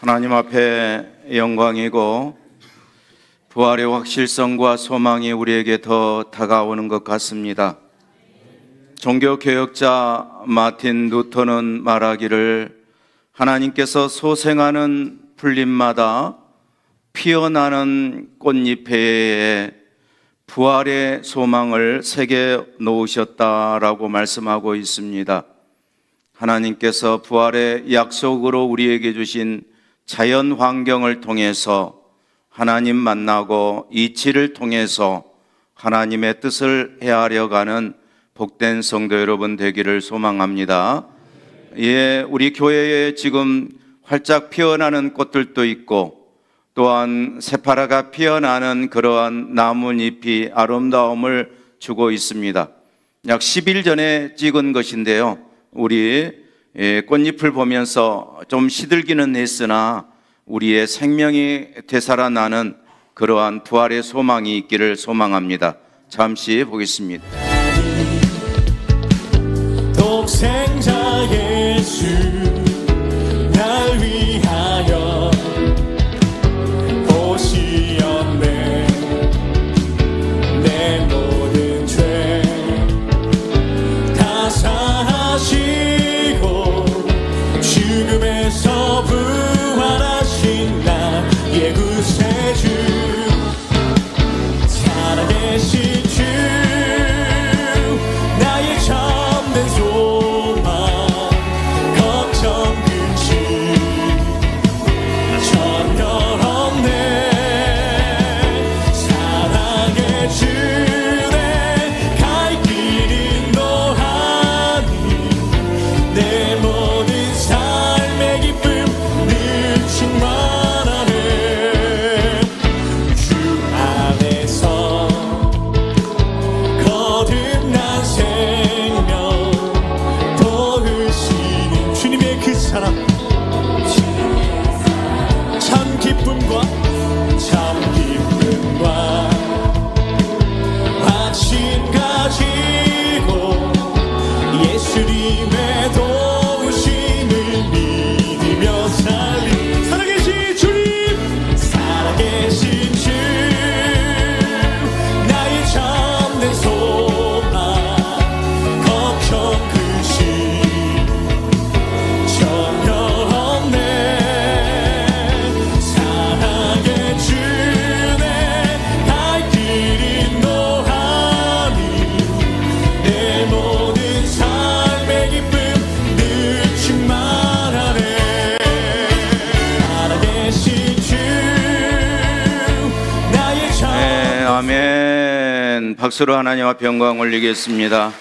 하나님 앞에 영광이고 부활의 확실성과 소망이 우리에게 더 다가오는 것 같습니다. 종교개혁자 마틴 루터는 말하기를 하나님께서 소생하는 풀잎마다 피어나는 꽃잎에 부활의 소망을 새겨 놓으셨다라고 말씀하고 있습니다. 하나님께서 부활의 약속으로 우리에게 주신 자연 환경을 통해서 하나님 만나고 이치를 통해서 하나님의 뜻을 헤아려 가는 복된 성도 여러분 되기를 소망합니다. 예, 우리 교회에 지금 활짝 피어나는 꽃들도 있고 또한 새파라가 피어나는 그러한 나뭇잎이 아름다움을 주고 있습니다. 약 10일 전에 찍은 것인데요, 우리 꽃잎을 보면서 좀 시들기는 했으나 우리의 생명이 되살아나는 그러한 부활의 소망이 있기를 소망합니다. 잠시 보겠습니다. 독생자 예수 날 위하여 오시었네. 내 모든 죄 다 사하시고 죽음에서 부활하신 나의 구세주 살아계신 주 나의 참된 소망 걱정 근심 전혀 없네. 사랑의 주내 갈 길 인도하니 내 모든 삶의 기쁨 늘 충만하네. 주 안에서 거듭난 생명 더으시는 주님의 그 사랑 참 기쁨과 확신 가지고 예수님의 도우심을 믿으며 살리. 살아계신 주님 살아계신 주 나의 참된 소망 걱정 근심 전혀 없네. 사랑의 주내 갈 길 인도하니 내 모든 삶의 기쁨 늘 충만하네. 살아계신 주 나의 참. 네, 아멘. 박수로 하나님 앞에 영광 올리겠습니다.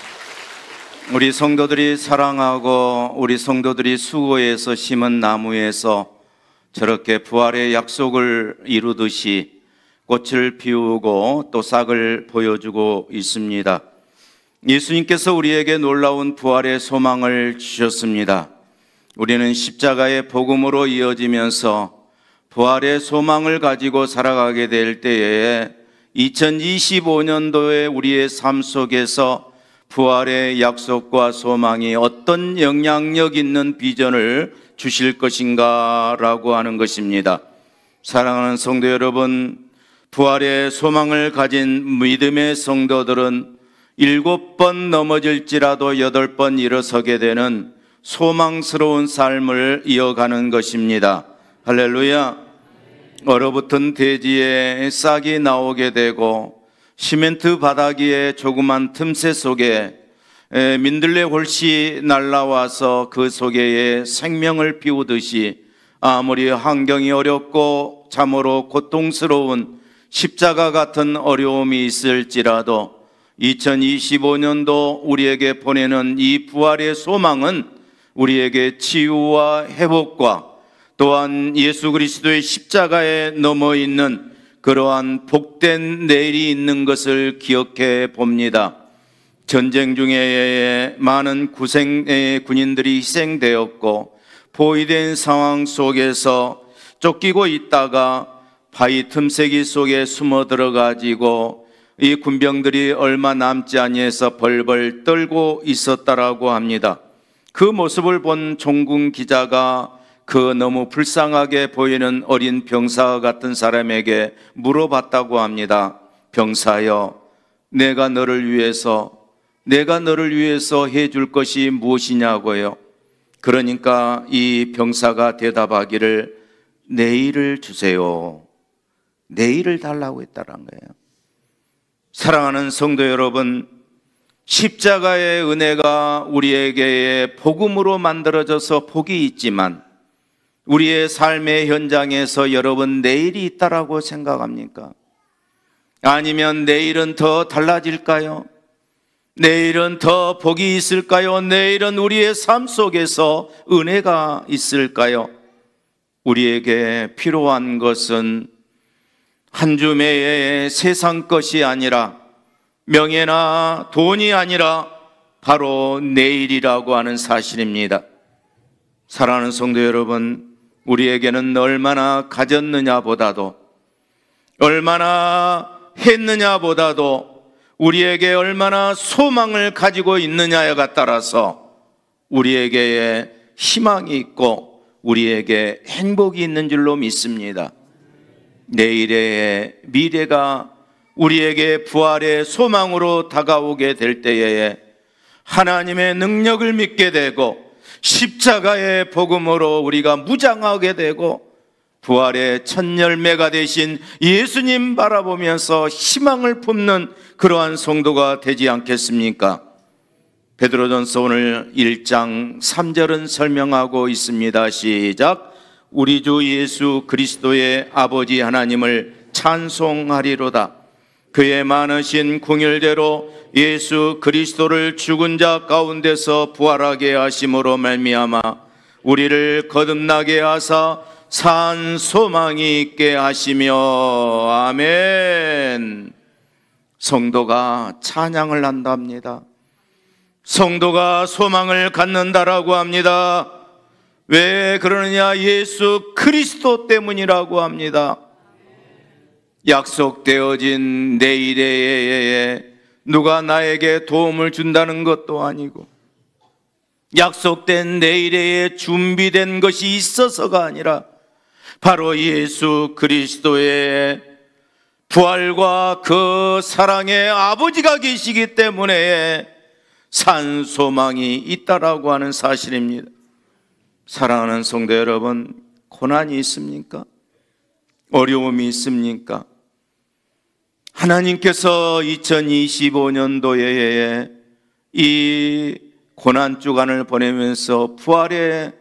우리 성도들이 사랑하고 우리 성도들이 수고해서 심은 나무에서 저렇게 부활의 약속을 이루듯이 꽃을 피우고 또 싹을 보여주고 있습니다. 예수님께서 우리에게 놀라운 부활의 소망을 주셨습니다. 우리는 십자가의 복음으로 이어지면서 부활의 소망을 가지고 살아가게 될 때에 2025년도에 우리의 삶 속에서 부활의 약속과 소망이 어떤 영향력 있는 비전을 주실 것인가 라고 하는 것입니다. 사랑하는 성도 여러분, 부활의 소망을 가진 믿음의 성도들은 7번 넘어질지라도 8번 일어서게 되는 소망스러운 삶을 이어가는 것입니다. 할렐루야. 얼어붙은 대지에 싹이 나오게 되고 시멘트 바닥위에 조그만 틈새 속에 민들레 홀씨 날라와서 그 속에 생명을 피우듯이 아무리 환경이 어렵고 참으로 고통스러운 십자가 같은 어려움이 있을지라도 2025년도 우리에게 보내는 이 부활의 소망은 우리에게 치유와 회복과 또한 예수 그리스도의 십자가에 넘어 있는 그러한 복된 내일이 있는 것을 기억해 봅니다. 전쟁 중에 많은 군인들이 희생되었고 포위된 상황 속에서 쫓기고 있다가 바위 틈새기 속에 숨어 들어가지고 이 군병들이 얼마 남지 아니해서 벌벌 떨고 있었다라고 합니다. 그 모습을 본 종군 기자가 그 너무 불쌍하게 보이는 어린 병사 같은 사람에게 물어봤다고 합니다. 병사여, 내가 너를 위해서 해줄 것이 무엇이냐고요. 그러니까 이 병사가 대답하기를 내일을 주세요. 내일을 달라고 했다는 거예요. 사랑하는 성도 여러분, 십자가의 은혜가 우리에게 복음으로 만들어져서 복이 있지만 우리의 삶의 현장에서 여러분 내일이 있다라고 생각합니까? 아니면 내일은 더 달라질까요? 내일은 더 복이 있을까요? 내일은 우리의 삶 속에서 은혜가 있을까요? 우리에게 필요한 것은 한 줌의 세상 것이 아니라 명예나 돈이 아니라 바로 내일이라고 하는 사실입니다. 사랑하는 성도 여러분, 우리에게는 얼마나 가졌느냐보다도 얼마나 했느냐보다도 우리에게 얼마나 소망을 가지고 있느냐에 따라서 우리에게 희망이 있고 우리에게 행복이 있는 줄로 믿습니다. 내일의 미래가 우리에게 부활의 소망으로 다가오게 될 때에 하나님의 능력을 믿게 되고 십자가의 복음으로 우리가 무장하게 되고 부활의 첫 열매가 되신 예수님 바라보면서 희망을 품는 그러한 성도가 되지 않겠습니까? 베드로전서 오늘 1장 3절은 설명하고 있습니다. 시작. 우리 주 예수 그리스도의 아버지 하나님을 찬송하리로다. 그의 많으신 긍휼대로 예수 그리스도를 죽은 자 가운데서 부활하게 하심으로 말미암아 우리를 거듭나게 하사 산 소망이 있게 하시며. 아멘. 성도가 찬양을 한답니다. 성도가 소망을 갖는다라고 합니다. 왜 그러느냐? 예수 그리스도 때문이라고 합니다. 약속되어진 내일에 누가 나에게 도움을 준다는 것도 아니고 약속된 내일에 준비된 것이 있어서가 아니라 바로 예수 그리스도의 부활과 그 사랑의 아버지가 계시기 때문에 산 소망이 있다라고 하는 사실입니다. 사랑하는 성도 여러분, 고난이 있습니까? 어려움이 있습니까? 하나님께서 2025년도에 이 고난주간을 보내면서 부활의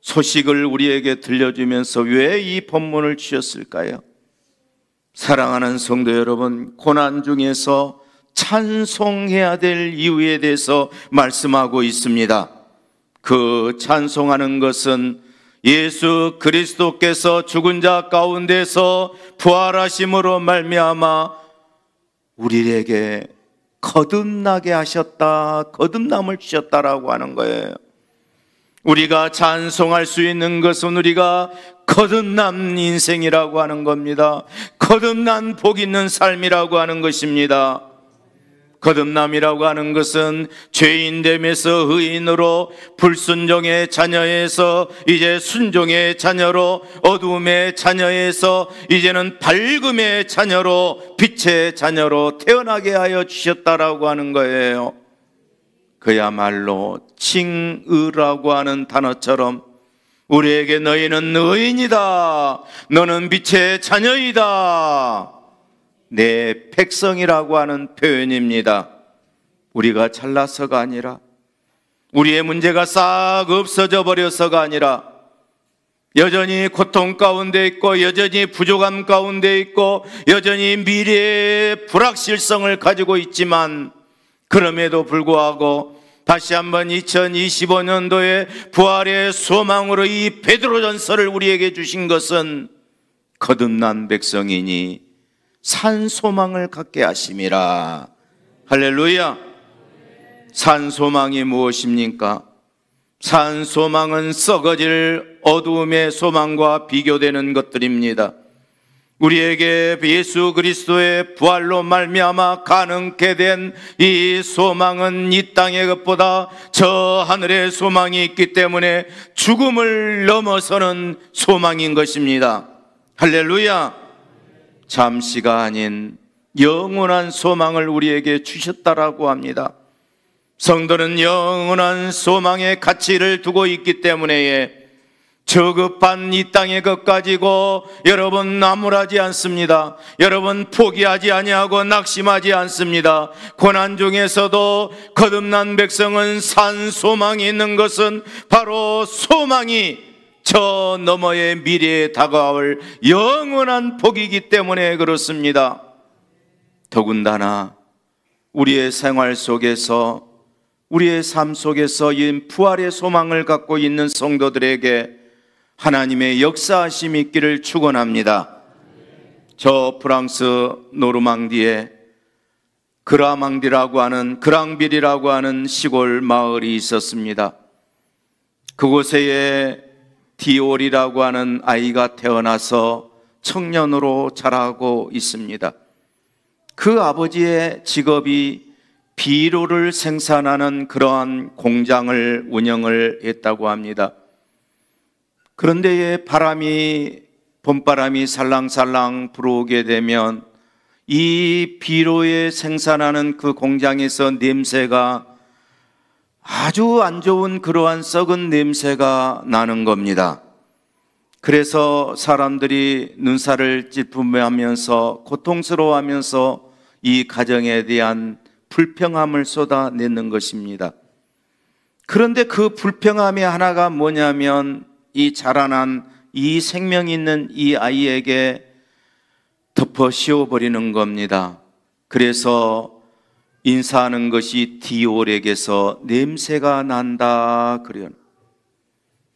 소식을 우리에게 들려주면서 왜 이 본문을 주셨을까요? 사랑하는 성도 여러분, 고난 중에서 찬송해야 될 이유에 대해서 말씀하고 있습니다. 그 찬송하는 것은 예수 그리스도께서 죽은 자 가운데서 부활하심으로 말미암아 우리에게 거듭나게 하셨다, 거듭남을 주셨다라고 하는 거예요. 우리가 찬송할 수 있는 것은 우리가 거듭난 인생이라고 하는 겁니다. 거듭난 복 있는 삶이라고 하는 것입니다. 거듭남이라고 하는 것은 죄인됨에서 의인으로, 불순종의 자녀에서 이제 순종의 자녀로, 어두움의 자녀에서 이제는 밝음의 자녀로, 빛의 자녀로 태어나게 하여 주셨다라고 하는 거예요. 그야말로 칭의라고 하는 단어처럼 우리에게 너희는 의인이다, 너는 빛의 자녀이다, 내 백성이라고 하는 표현입니다. 우리가 잘나서가 아니라, 우리의 문제가 싹 없어져 버려서가 아니라, 여전히 고통 가운데 있고 여전히 부족함 가운데 있고 여전히 미래의 불확실성을 가지고 있지만, 그럼에도 불구하고 다시 한번 2025년도에 부활의 소망으로 이 베드로전서를 우리에게 주신 것은 거듭난 백성이니 산 소망을 갖게 하심이라. 할렐루야. 산 소망이 무엇입니까? 산 소망은 썩어질 어두움의 소망과 비교되는 것들입니다. 우리에게 예수 그리스도의 부활로 말미암아 가능케 된 이 소망은 이 땅의 것보다 저 하늘의 소망이 있기 때문에 죽음을 넘어서는 소망인 것입니다. 할렐루야. 잠시가 아닌 영원한 소망을 우리에게 주셨다라고 합니다. 성도는 영원한 소망의 가치를 두고 있기 때문에 저급한 이 땅의 것 가지고 여러분 나무라지 않습니다. 여러분 포기하지 아니하고 낙심하지 않습니다. 고난 중에서도 거듭난 백성은 산 소망이 있는 것은 바로 소망이 저 너머의 미래에 다가올 영원한 복이기 때문에 그렇습니다. 더군다나 우리의 생활 속에서, 우리의 삶 속에서 이 부활의 소망을 갖고 있는 성도들에게 하나님의 역사하심이 있기를 축원합니다. 저 프랑스 노르망디에 그랑빌이라고 하는 시골 마을이 있었습니다. 그곳에 디올이라고 하는 아이가 태어나서 청년으로 자라고 있습니다. 그 아버지의 직업이 비료를 생산하는 그러한 공장을 운영을 했다고 합니다. 그런데 봄바람이 살랑살랑 불어오게 되면 이 비료에 생산하는 그 공장에서 냄새가 아주 안 좋은 그러한 썩은 냄새가 나는 겁니다. 그래서 사람들이 눈살을 찌푸매하면서 고통스러워하면서 이 가정에 대한 불평함을 쏟아내는 것입니다. 그런데 그 불평함의 하나가 뭐냐면 이 자라난 이 생명 있는 이 아이에게 덮어 씌워버리는 겁니다. 그래서 인사하는 것이 디올에게서 냄새가 난다 그래요.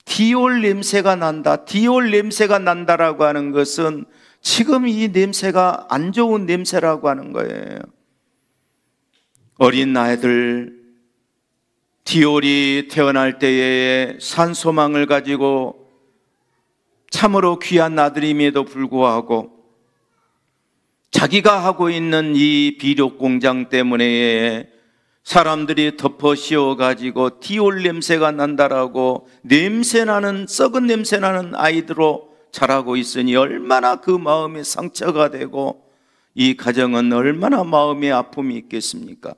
디올 냄새가 난다. 디올 냄새가 난다라고 하는 것은 지금 이 냄새가 안 좋은 냄새라고 하는 거예요. 어린 아이들, 디올이 태어날 때에 산소망을 가지고 참으로 귀한 아들임에도 불구하고 자기가 하고 있는 이 비료 공장 때문에 사람들이 덮어 씌워가지고 디올 냄새가 난다라고 냄새나는, 썩은 냄새나는 아이들로 자라고 있으니 얼마나 그 마음에 상처가 되고 이 가정은 얼마나 마음의 아픔이 있겠습니까?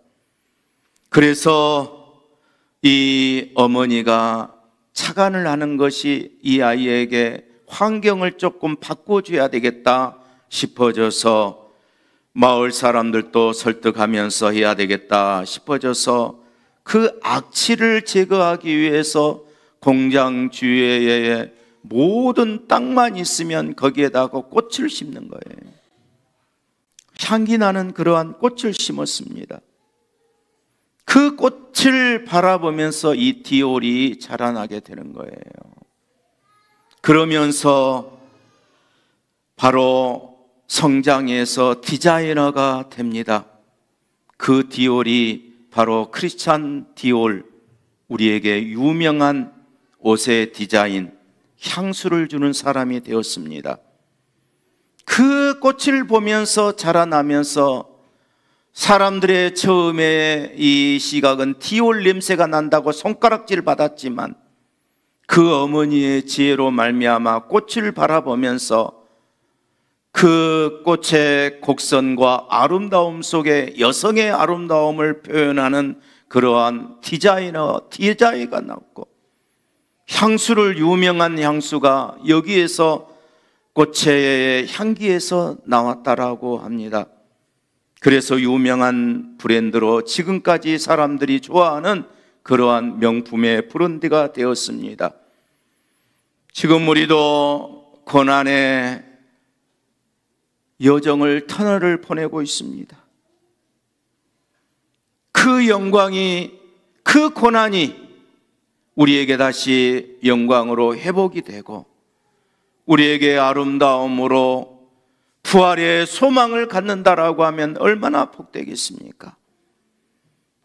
그래서 이 어머니가 착안을 하는 것이 이 아이에게 환경을 조금 바꿔줘야 되겠다 싶어져서 마을 사람들도 설득하면서 해야 되겠다 싶어져서 그 악취를 제거하기 위해서 공장 주위에 모든 땅만 있으면 거기에다가 꽃을 심는 거예요. 향기 나는 그러한 꽃을 심었습니다. 그 꽃을 바라보면서 이 디올이 자라나게 되는 거예요. 그러면서 바로 성장해서 디자이너가 됩니다. 그 디올이 바로 크리스찬 디올, 우리에게 유명한 옷의 디자인, 향수를 주는 사람이 되었습니다. 그 꽃을 보면서 자라나면서 사람들의 처음에 이 시각은 디올 냄새가 난다고 손가락질 받았지만 그 어머니의 지혜로 말미암아 꽃을 바라보면서 그 꽃의 곡선과 아름다움 속에 여성의 아름다움을 표현하는 그러한 디자이너가 나왔고, 향수를, 유명한 향수가 여기에서 꽃의 향기에서 나왔다라고 합니다. 그래서 유명한 브랜드로 지금까지 사람들이 좋아하는 그러한 명품의 브랜드가 되었습니다. 지금 우리도 고난의 여정을, 터널을 보내고 있습니다. 그 영광이, 그 고난이 우리에게 다시 영광으로 회복이 되고 우리에게 아름다움으로 부활의 소망을 갖는다라고 하면 얼마나 복되겠습니까?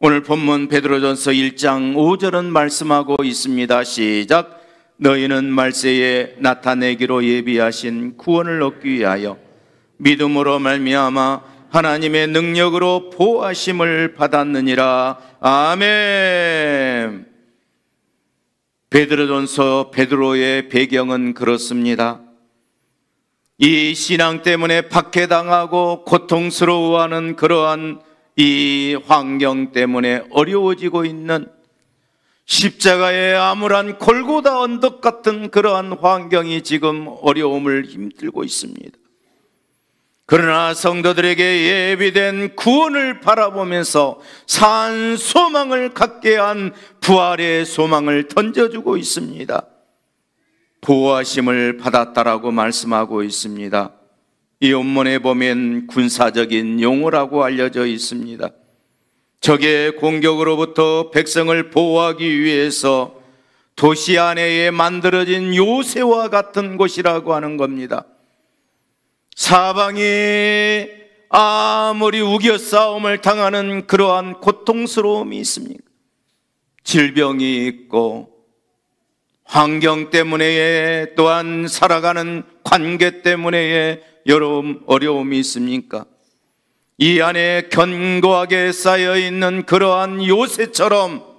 오늘 본문 베드로전서 1장 5절은 말씀하고 있습니다. 시작. 너희는 말세에 나타내기로 예비하신 구원을 얻기 위하여 믿음으로 말미암아 하나님의 능력으로 보호하심을 받았느니라. 아멘. 베드로전서 베드로의 배경은 그렇습니다. 이 신앙 때문에 박해당하고 고통스러워하는 그러한 이 환경 때문에 어려워지고 있는 십자가의 암울한 골고다 언덕 같은 그러한 환경이 지금 어려움을 힘들고 있습니다. 그러나 성도들에게 예비된 구원을 바라보면서 산 소망을 갖게 한 부활의 소망을 던져주고 있습니다. 보호하심을 받았다라고 말씀하고 있습니다. 이 본문에 보면 군사적인 용어라고 알려져 있습니다. 적의 공격으로부터 백성을 보호하기 위해서 도시 안에 만들어진 요새와 같은 곳이라고 하는 겁니다. 사방이 아무리 우겨 싸움을 당하는 그러한 고통스러움이 있습니까? 질병이 있고 환경 때문에 또한 살아가는 관계 때문에 여러 어려움이 있습니까? 이 안에 견고하게 쌓여있는 그러한 요새처럼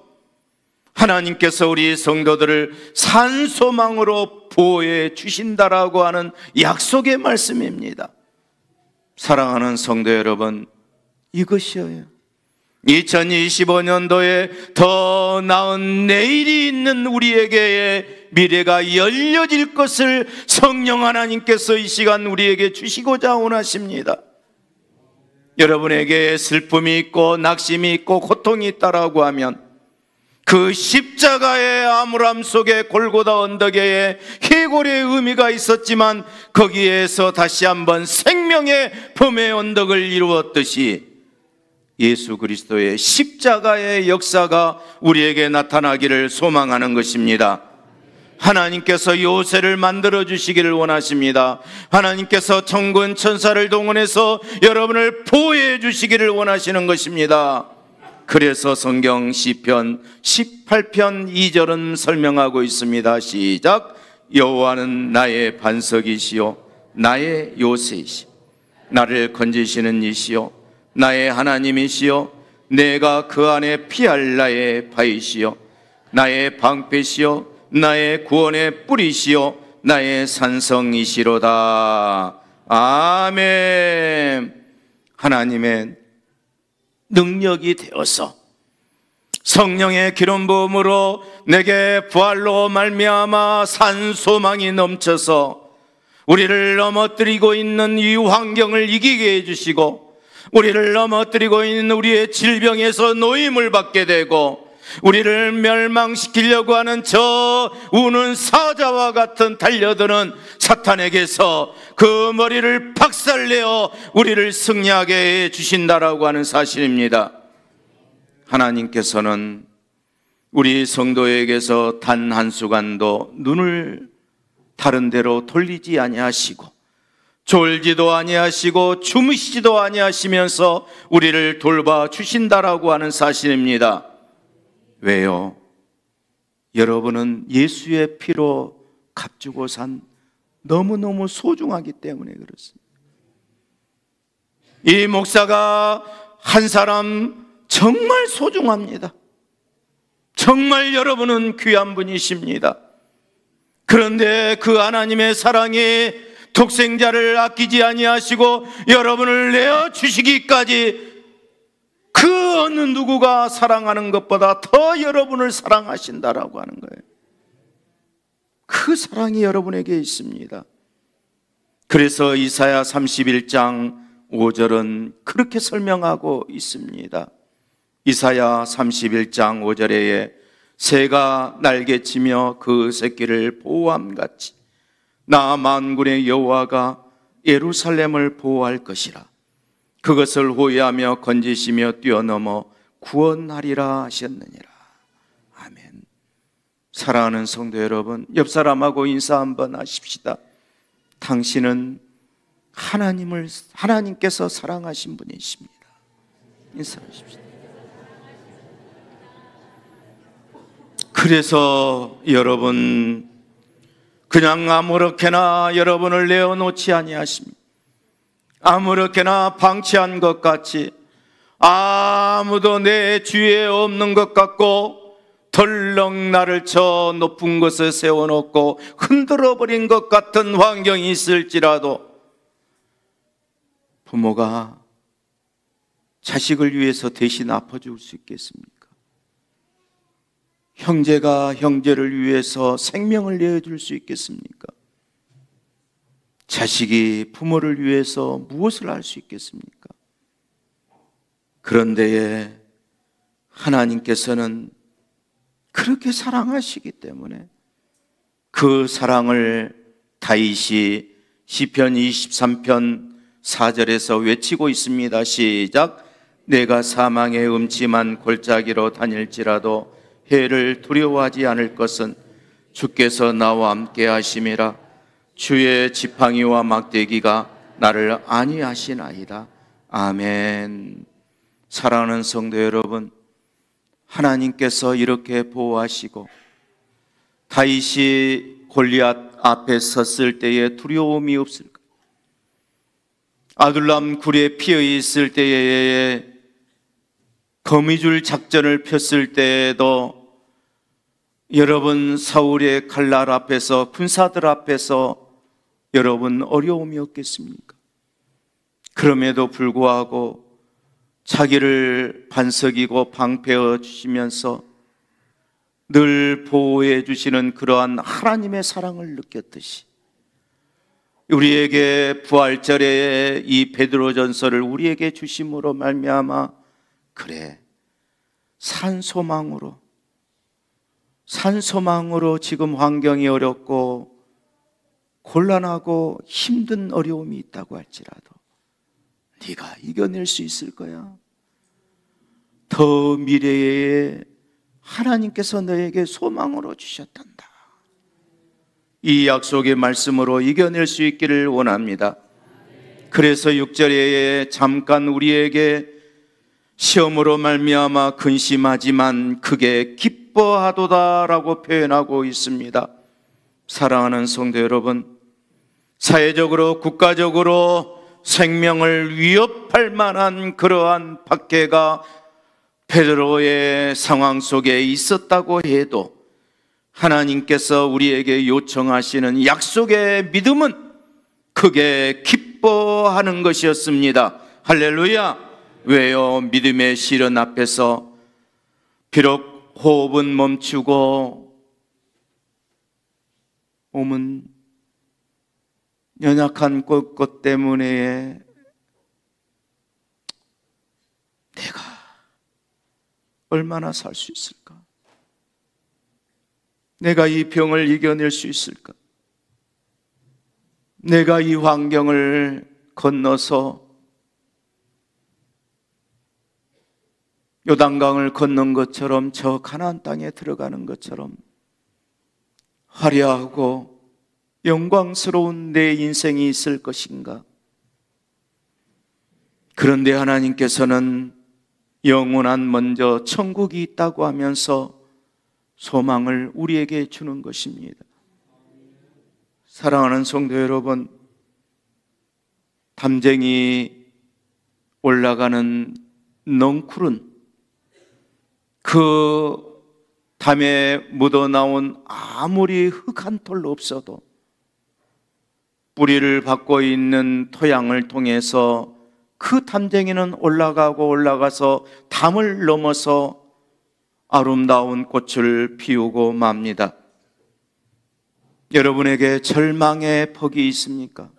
하나님께서 우리 성도들을 산소망으로 보호해 주신다라고 하는 약속의 말씀입니다. 사랑하는 성도 여러분, 이것이에요. 2025년도에 더 나은 내일이 있는 우리에게의 미래가 열려질 것을 성령 하나님께서 이 시간 우리에게 주시고자 원하십니다. 여러분에게 슬픔이 있고 낙심이 있고 고통이 있다라고 하면 그 십자가의 암울함 속에 골고다 언덕에 해골의 의미가 있었지만 거기에서 다시 한번 생명의 범의 언덕을 이루었듯이 예수 그리스도의 십자가의 역사가 우리에게 나타나기를 소망하는 것입니다. 하나님께서 요새를 만들어 주시기를 원하십니다. 하나님께서 천군 천사를 동원해서 여러분을 보호해 주시기를 원하시는 것입니다. 그래서 성경 시편 18편 2절은 설명하고 있습니다. 시작. 여호와는 나의 반석이시요 나의 요새이시요 나를 건지시는 이시요 나의 하나님이시요 내가 그 안에 피할 나의 바위시요 나의 방패시요 나의 구원의 뿌리시요 나의 산성이시로다. 아멘. 하나님의 능력이 되어서 성령의 기름 부음으로 내게 부활로 말미암아 산 소망이 넘쳐서 우리를 넘어뜨리고 있는 이 환경을 이기게 해주시고 우리를 넘어뜨리고 있는 우리의 질병에서 노임을 받게 되고 우리를 멸망시키려고 하는 저 우는 사자와 같은 달려드는 사탄에게서 그 머리를 박살내어 우리를 승리하게 해 주신다라고 하는 사실입니다. 하나님께서는 우리 성도에게서 단 한순간도 눈을 다른 데로 돌리지 아니하시고 졸지도 아니하시고 주무시지도 아니하시면서 우리를 돌봐 주신다라고 하는 사실입니다. 왜요? 여러분은 예수의 피로 값주고 산 너무너무 소중하기 때문에 그렇습니다. 이 목사가 한 사람 정말 소중합니다. 정말 여러분은 귀한 분이십니다. 그런데 그 하나님의 사랑이 독생자를 아끼지 아니하시고 여러분을 내어 주시기까지 그 어느 누구가 사랑하는 것보다 더 여러분을 사랑하신다라고 하는 거예요. 그 사랑이 여러분에게 있습니다. 그래서 이사야 31장 5절은 그렇게 설명하고 있습니다. 이사야 31장 5절에 새가 날개치며 그 새끼를 보호함같이 나 만군의 여호와가 예루살렘을 보호할 것이라. 그것을 호위하며 건지시며 뛰어넘어 구원하리라 하셨느니라. 아멘. 사랑하는 성도 여러분, 옆 사람하고 인사 한번 하십시다. 당신은 하나님께서 사랑하신 분이십니다. 인사하십시다. 그래서 여러분 그냥 아무렇게나 여러분을 내어놓지 아니하십니다. 아무렇게나 방치한 것 같이, 아무도 내 주위에 없는 것 같고, 덜렁 나를 저 높은 곳에 세워놓고 흔들어버린 것 같은 환경이 있을지라도, 부모가 자식을 위해서 대신 아파줄 수 있겠습니까? 형제가 형제를 위해서 생명을 내어줄 수 있겠습니까? 자식이 부모를 위해서 무엇을 할 수 있겠습니까? 그런데 하나님께서는 그렇게 사랑하시기 때문에 그 사랑을 다윗이 시편 23편 4절에서 외치고 있습니다. 시작. 내가 사망의 음침한 골짜기로 다닐지라도 해를 두려워하지 않을 것은 주께서 나와 함께 하심이라. 주의 지팡이와 막대기가 나를 안위하시나이다. 아멘. 사랑하는 성도 여러분, 하나님께서 이렇게 보호하시고, 다윗이 골리앗 앞에 섰을 때에 두려움이 없을까? 아둘람 굴에 피어 있을 때에, 거미줄 작전을 폈을 때에도 여러분 사울의 칼날 앞에서, 군사들 앞에서 여러분 어려움이 없겠습니까? 그럼에도 불구하고 자기를 반석이고 방패해 주시면서 늘 보호해 주시는 그러한 하나님의 사랑을 느꼈듯이, 우리에게 부활절에 이 베드로전서를 우리에게 주심으로 말미암아, 그래, 산소망으로 지금 환경이 어렵고 곤란하고 힘든 어려움이 있다고 할지라도 네가 이겨낼 수 있을 거야. 더 미래에 하나님께서 너에게 소망으로 주셨단다. 이 약속의 말씀으로 이겨낼 수 있기를 원합니다. 그래서 6절에 잠깐 우리에게 시험으로 말미암아 근심하지만 크게 기뻐하도다라고 표현하고 있습니다. 사랑하는 성도 여러분, 사회적으로 국가적으로 생명을 위협할 만한 그러한 박해가 베드로의 상황 속에 있었다고 해도 하나님께서 우리에게 요청하시는 약속의 믿음은 크게 기뻐하는 것이었습니다. 할렐루야! 왜요? 믿음의 시련 앞에서 비록 호흡은 멈추고 몸은 연약한 것 때문에 내가 얼마나 살 수 있을까? 내가 이 병을 이겨낼 수 있을까? 내가 이 환경을 건너서 요단강을 건넌 것처럼 저 가나안 땅에 들어가는 것처럼 화려하고 영광스러운 내 인생이 있을 것인가? 그런데 하나님께서는 영원한 먼저 천국이 있다고 하면서 소망을 우리에게 주는 것입니다. 사랑하는 성도 여러분, 담쟁이 올라가는 넝쿨은 그 담에 묻어나온 아무리 흙 한 톨 없어도 뿌리를 받고 있는 토양을 통해서 그 담쟁이는 올라가서 담을 넘어서 아름다운 꽃을 피우고 맙니다. 여러분에게 절망의 벽이 있습니까?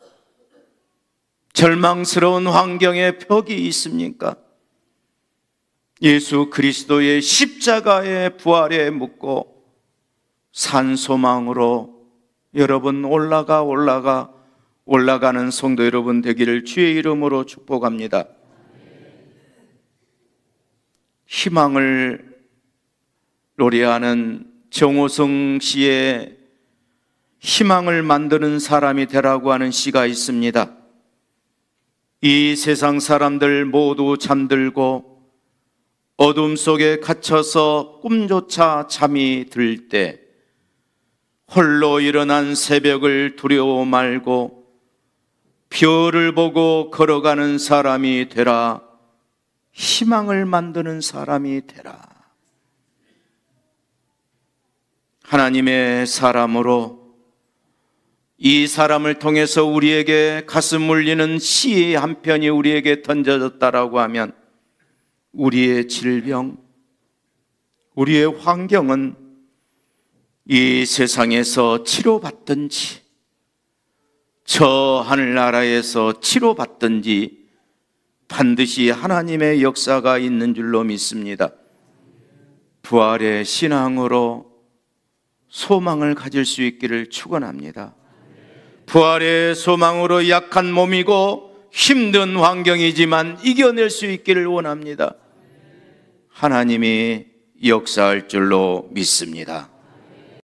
절망스러운 환경의 벽이 있습니까? 예수 그리스도의 십자가의 부활에 묻고 산소망으로 여러분 올라가는 성도 여러분 되기를 주의 이름으로 축복합니다. 희망을 노래하는 정호성 씨의 희망을 만드는 사람이 되라고 하는 시가 있습니다. 이 세상 사람들 모두 잠들고 어둠 속에 갇혀서 꿈조차 잠이 들 때 홀로 일어난 새벽을 두려워 말고 별을 보고 걸어가는 사람이 되라. 희망을 만드는 사람이 되라. 하나님의 사람으로 이 사람을 통해서 우리에게 가슴 울리는 시 한 편이 우리에게 던져졌다라고 하면 우리의 질병, 우리의 환경은 이 세상에서 치료받든지 저 하늘나라에서 치료받든지 반드시 하나님의 역사가 있는 줄로 믿습니다. 부활의 신앙으로 소망을 가질 수 있기를 축원합니다. 부활의 소망으로 약한 몸이고 힘든 환경이지만 이겨낼 수 있기를 원합니다. 하나님이 역사할 줄로 믿습니다.